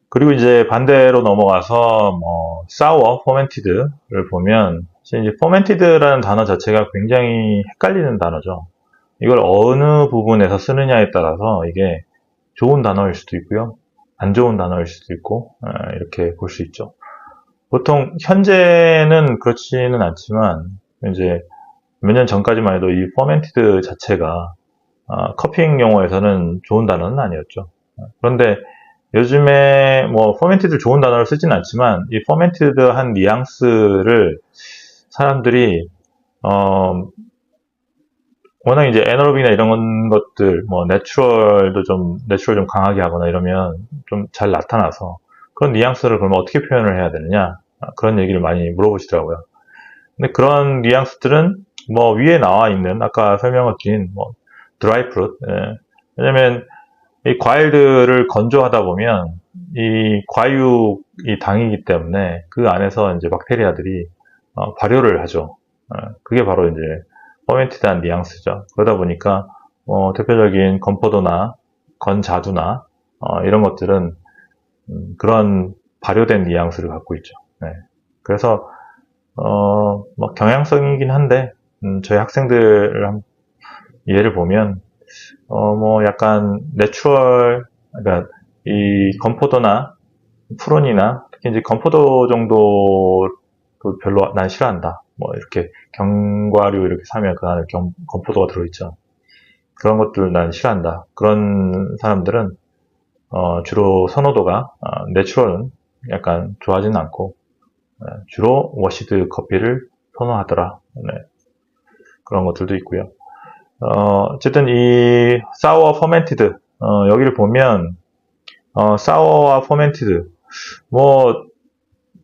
그리고 이제 반대로 넘어가서 뭐 sour, fermented를 보면 사실 이제 fermented라는 단어 자체가 굉장히 헷갈리는 단어죠. 이걸 어느 부분에서 쓰느냐에 따라서 이게 좋은 단어일 수도 있고요. 안 좋은 단어일 수도 있고 이렇게 볼 수 있죠. 보통 현재는 그렇지는 않지만 이제 몇 년 전까지만 해도 이 fermented 자체가 커피잉 용어에서는 좋은 단어는 아니었죠. 그런데 요즘에 뭐 퍼멘티드 좋은 단어를 쓰진 않지만 이 퍼멘티드한 뉘앙스를 사람들이 워낙 이제 애너로빅이나 이런 것들 뭐 내추럴 좀 강하게 하거나 이러면 좀 잘 나타나서 그런 뉘앙스를 그러면 어떻게 표현을 해야 되느냐 그런 얘기를 많이 물어보시더라고요. 근데 그런 뉘앙스들은 뭐 위에 나와 있는 아까 설명을 드린 뭐 드라이 프루트 왜냐면 이 과일들을 건조하다 보면 이 과육이 당이기 때문에 그 안에서 이제 박테리아들이 발효를 하죠. 그게 바로 이제 퍼멘티드한 뉘앙스죠. 그러다 보니까 대표적인 건포도나 건자두나 이런 것들은 그런 발효된 뉘앙스를 갖고 있죠. 네. 그래서 뭐 경향성이긴 한데 저희 학생들 예를 보면 뭐 약간 내추럴, 그러니까 이 건포도나 푸른이나 특히 이제 건포도 정도도 별로 난 싫어한다. 뭐 이렇게 견과류 이렇게 사면 그 안에 건포도가 들어있죠. 그런 것들 난 싫어한다. 그런 사람들은 주로 선호도가 내추럴은 약간 좋아하지는 않고 주로 워시드 커피를 선호하더라. 네, 그런 것들도 있고요. 어쨌든 이 사워 퍼멘티드 여기를 보면 사워와 퍼멘티드 뭐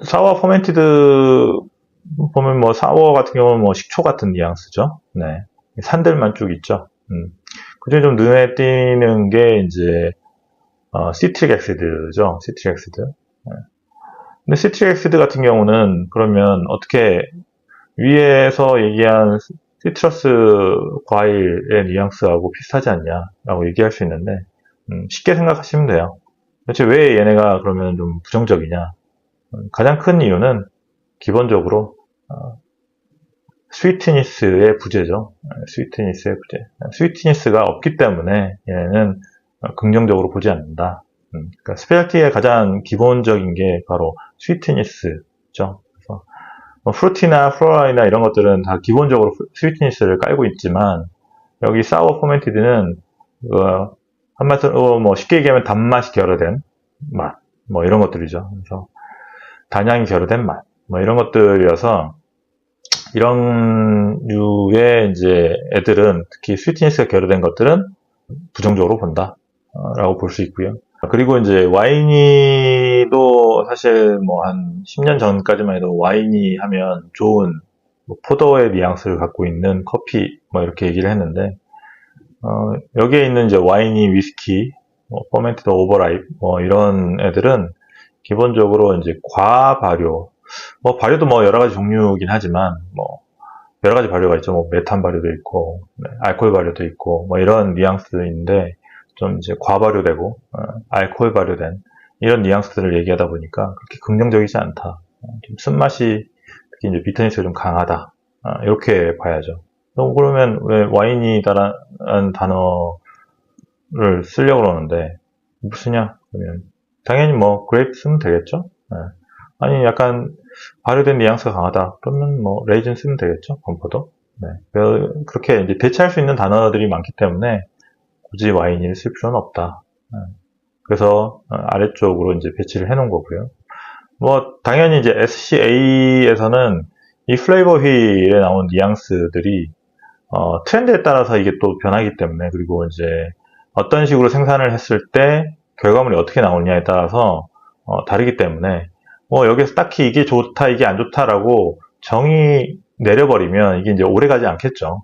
사워 퍼멘티드 보면 뭐 사워 같은 경우는 뭐 식초 같은 뉘앙스죠. 네. 산들만 쭉 있죠. 그중에 좀 눈에 띄는 게 이제 시트릭 엑시드죠. 시트릭 엑시드. 네. 근데 시트릭 엑시드 같은 경우는 그러면 어떻게 위에서 얘기한 시트러스 과일의 뉘앙스하고 비슷하지 않냐라고 얘기할 수 있는데 쉽게 생각하시면 돼요. 도대체 왜 얘네가 그러면 좀 부정적이냐? 가장 큰 이유는 기본적으로 스위트니스의 부재죠. 스위트니스의 부재. 스위트니스가 없기 때문에 얘는 긍정적으로 보지 않는다. 그러니까 스페셜티의 가장 기본적인 게 바로 스위트니스죠. 그래서 프루티나 플로라이나 이런 것들은 다 기본적으로 스위트니스를 깔고 있지만 여기 사워 포멘티드는 한마디로 뭐 쉽게 얘기하면 단맛이 결여된 맛, 뭐 이런 것들이죠. 그래서 단향이 결여된 맛, 뭐 이런 것들이어서 이런 류의 이제 애들은 특히 스위트니스가 결여된 것들은 부정적으로 본다라고 볼 수 있고요. 그리고 이제 와인이도 사실 뭐 한 10년 전까지만 해도 와인이 하면 좋은 뭐 포도의 뉘앙스를 갖고 있는 커피 뭐 이렇게 얘기를 했는데 여기에 있는 이제 와인이 위스키, 뭐 퍼멘티드 오버라이프 뭐 이런 애들은 기본적으로 이제 과발효 뭐 발효도 뭐 여러 가지 종류이긴 하지만 뭐 여러 가지 발효가 있죠. 뭐 메탄 발효도 있고 네, 알코올 발효도 있고 뭐 이런 뉘앙스인데 좀 이제 과발효되고 알코올 발효된 이런 뉘앙스들을 얘기하다 보니까 그렇게 긍정적이지 않다. 좀 쓴맛이 특히 이제 비터니스가 좀 강하다. 이렇게 봐야죠. 그러면 왜 와인이다라는 단어를 쓰려고 그러는데 뭐 쓰냐? 그러면 당연히 뭐 그레이프 쓰면 되겠죠. 네. 아니 약간 발효된 뉘앙스가 강하다. 그러면 뭐 레이즌 쓰면 되겠죠. 건포도. 네. 그렇게 이제 대체할 수 있는 단어들이 많기 때문에 굳이 와인을 쓸 필요는 없다. 네. 그래서 아래쪽으로 이제 배치를 해놓은 거고요. 뭐 당연히 이제 SCA에서는 이 플레이버 휠에 나온 뉘앙스들이 트렌드에 따라서 이게 또 변하기 때문에 그리고 이제 어떤 식으로 생산을 했을 때 결과물이 어떻게 나오느냐에 따라서 다르기 때문에 여기서 딱히 이게 좋다 이게 안 좋다라고 정의 내려버리면 이게 이제 오래 가지 않겠죠.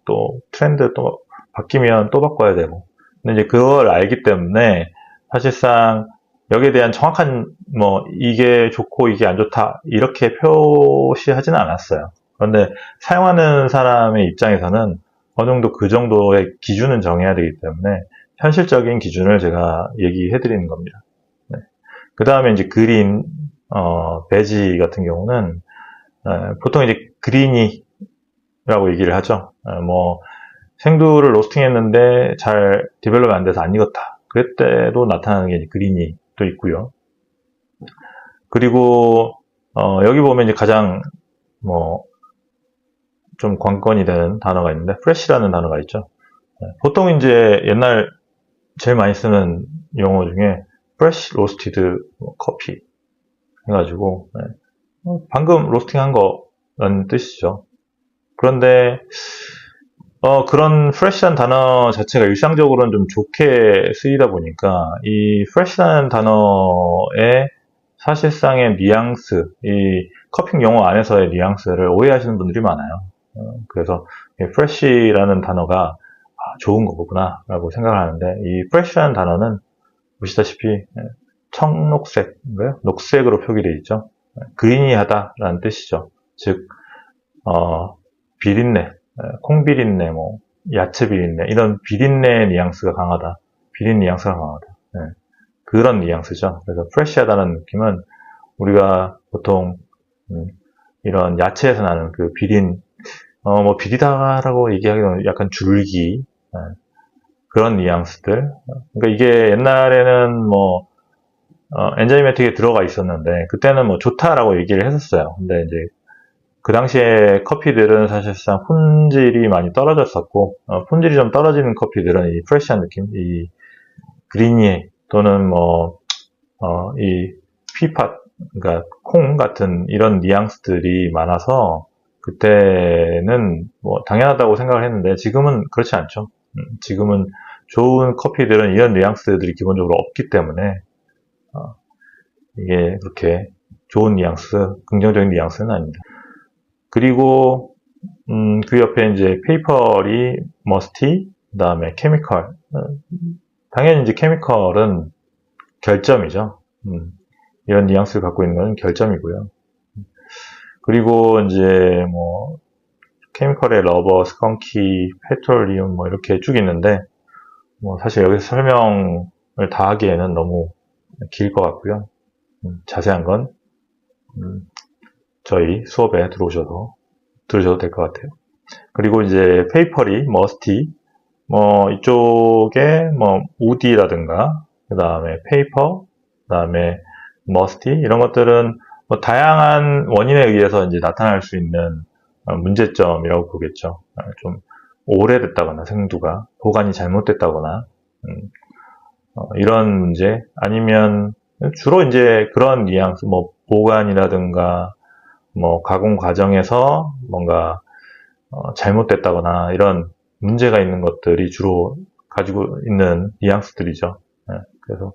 또 트렌드 또 바뀌면 또 바꿔야 되고 근데 이제 그걸 알기 때문에 사실상 여기에 대한 정확한 뭐 이게 좋고 이게 안 좋다 이렇게 표시하지는 않았어요. 그런데 사용하는 사람의 입장에서는 어느 정도 그 정도의 기준은 정해야 되기 때문에 현실적인 기준을 제가 얘기해 드리는 겁니다. 네. 그 다음에 이제 그린, 베지 같은 경우는, 보통 이제 그린이라고 얘기를 하죠. 뭐, 생두를 로스팅 했는데 잘 디벨롭이 안 돼서 안 익었다. 그때도 나타나는 게 이제 그린이 또 있고요. 그리고, 여기 보면 이제 가장, 뭐, 좀 관건이 되는 단어가 있는데, 프레시라는 단어가 있죠. 보통 이제 옛날 제일 많이 쓰는 용어 중에, 프레시 로스티드 커피 해가지고, 방금 로스팅한 거라는 뜻이죠. 그런데, 그런 프레시라는 단어 자체가 일상적으로는 좀 좋게 쓰이다 보니까, 이 프레시라는 단어의 사실상의 뉘앙스, 이 커핑 용어 안에서의 뉘앙스를 오해하시는 분들이 많아요. 그래서 프레쉬라는 단어가 좋은 거구나 라고 생각을 하는데, 이 프레쉬라는 단어는 보시다시피 청록색인가요? 녹색으로 표기되어 있죠. 그리니하다라는 뜻이죠. 즉 비린내, 콩비린내, 뭐 야채 비린내, 이런 비린내 뉘앙스가 강하다. 비린 뉘앙스가 강하다. 그런 뉘앙스죠. 그래서 프레쉬하다는 느낌은 우리가 보통 이런 야채에서 나는 그 비린, 뭐 비리다라고 얘기하기는 약간 줄기, 그런 뉘앙스들. 그러니까 이게 옛날에는 뭐 엔자이매틱에 들어가 있었는데 그때는 뭐 좋다라고 얘기를 했었어요. 근데 이제 그 당시에 커피들은 사실상 품질이 많이 떨어졌었고, 품질이 좀 떨어지는 커피들은 이 프레시한 느낌, 이 그리니 또는 뭐 이 피팟, 그러니까 콩 같은 이런 뉘앙스들이 많아서 그때는 뭐 당연하다고 생각을 했는데 지금은 그렇지 않죠. 지금은 좋은 커피들은 이런 뉘앙스들이 기본적으로 없기 때문에 이게 그렇게 좋은 뉘앙스, 긍정적인 뉘앙스는 아닙니다. 그리고 그 옆에 이제 페이퍼리, 머스티, 그 다음에 케미컬. 당연히 이제 케미컬은 결점이죠. 이런 뉘앙스를 갖고 있는 건 결점이고요. 그리고 이제 뭐 케미컬의 러버, 스컹키, 페트롤리움 뭐 이렇게 쭉 있는데 뭐 사실 여기서 설명을 다 하기에는 너무 길 것 같고요. 자세한 건 저희 수업에 들어오셔도 들으셔도 될 것 같아요. 그리고 이제 페이퍼리, 머스티, 뭐 이쪽에 뭐 우디라든가 그 다음에 페이퍼, 그 다음에 머스티 이런 것들은 뭐 다양한 원인에 의해서 이제 나타날 수 있는 문제점이라고 보겠죠. 좀 오래됐다거나 생두가 보관이 잘못됐다거나 이런 문제, 아니면 주로 이제 그런 뉘앙스, 뭐 보관이라든가 뭐 가공 과정에서 뭔가 잘못됐다거나 이런 문제가 있는 것들이 주로 가지고 있는 뉘앙스들이죠. 그래서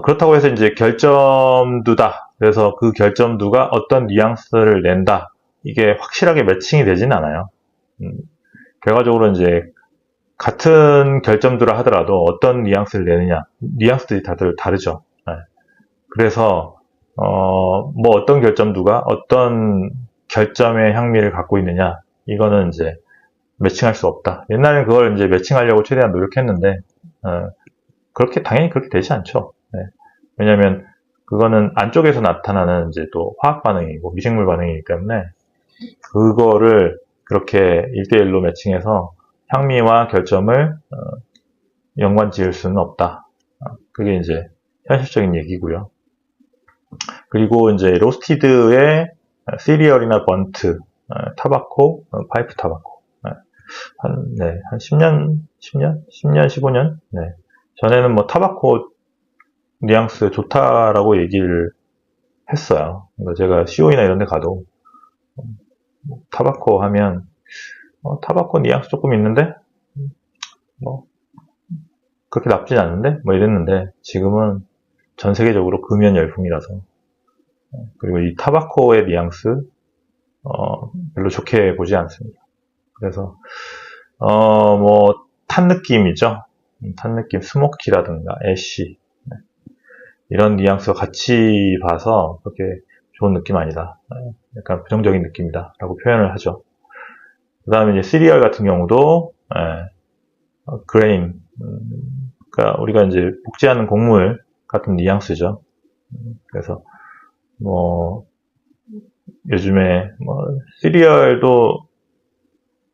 그렇다고 해서 이제 결점두다. 그래서 그 결점두가 어떤 뉘앙스를 낸다. 이게 확실하게 매칭이 되진 않아요. 결과적으로 이제 같은 결점두라 하더라도 어떤 뉘앙스를 내느냐. 뉘앙스들이 다들 다르죠. 그래서 뭐 어떤 결점두가 어떤 결점의 향미를 갖고 있느냐. 이거는 이제 매칭할 수 없다. 옛날엔 그걸 이제 매칭하려고 최대한 노력했는데, 당연히 그렇게 되지 않죠. 왜냐면, 그거는 안쪽에서 나타나는 이제 또 화학 반응이고 미생물 반응이기 때문에, 그거를 그렇게 1대1로 매칭해서 향미와 결점을 연관 지을 수는 없다. 그게 이제 현실적인 얘기고요. 그리고 이제 로스티드의 시리얼이나 번트, 타바코, 파이프 타바코. 한 10년, 15년? 네. 전에는 뭐 타바코 뉘앙스 좋다라고 얘기를 했어요. 그러니까 제가 COE나 이런 데 가도, 타바코 하면, 타바코 뉘앙스 조금 있는데, 뭐, 그렇게 나쁘진 않은데? 뭐 이랬는데, 지금은 전 세계적으로 금연 열풍이라서, 그리고 이 타바코의 뉘앙스, 별로 좋게 보지 않습니다. 그래서 뭐 탄 느낌이죠. 탄 느낌, 스모키라든가 애쉬 이런 뉘앙스와 같이 봐서 그렇게 좋은 느낌 아니다. 약간 부정적인 느낌이다 라고 표현을 하죠. 그 다음에 이제 시리얼 같은 경우도 그레인, 그러니까 우리가 이제 복제하는 곡물 같은 뉘앙스죠. 그래서 뭐 요즘에 뭐 시리얼도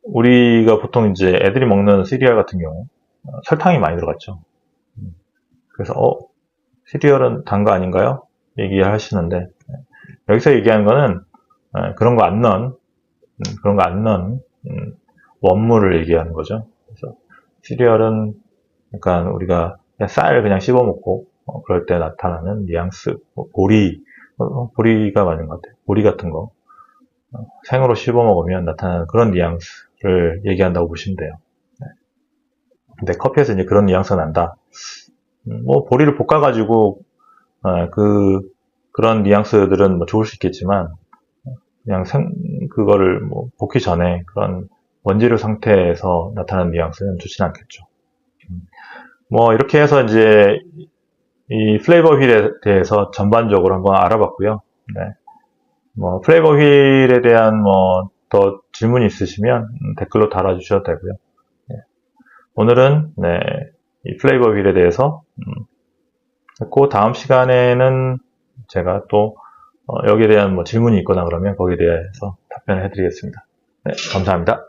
우리가 보통 이제 애들이 먹는 시리얼 같은 경우 설탕이 많이 들어갔죠. 그래서 시리얼은 단 거 아닌가요? 얘기하시는데 여기서 얘기하는 거는 그런 거 안 넣은 원물을 얘기하는 거죠. 그래서 시리얼은 약간 우리가 그냥 쌀 그냥 씹어 먹고 그럴 때 나타나는 뉘앙스, 보리가 맞는 것 같아요. 보리 같은 거 생으로 씹어 먹으면 나타나는 그런 뉘앙스를 얘기한다고 보시면 돼요. 근데 커피에서 이제 그런 뉘앙스가 난다. 뭐 보리를 볶아가지고 그런 뉘앙스들은 뭐 좋을 수 있겠지만 그냥 그거를 뭐 볶기 전에 그런 원재료 상태에서 나타나는 뉘앙스는 좋지는 않겠죠. 뭐 이렇게 해서 이제 이 플레이버 휠에 대해서 전반적으로 한번 알아봤고요. 네. 뭐 플레이버 휠에 대한 뭐 더 질문이 있으시면 댓글로 달아주셔도 되고요. 네. 오늘은 네, 이 플레이버 휠에 대해서 했고 다음 시간에는 제가 또 여기에 대한 뭐 질문이 있거나 그러면 거기에 대해서 답변을 해드리겠습니다. 네, 감사합니다.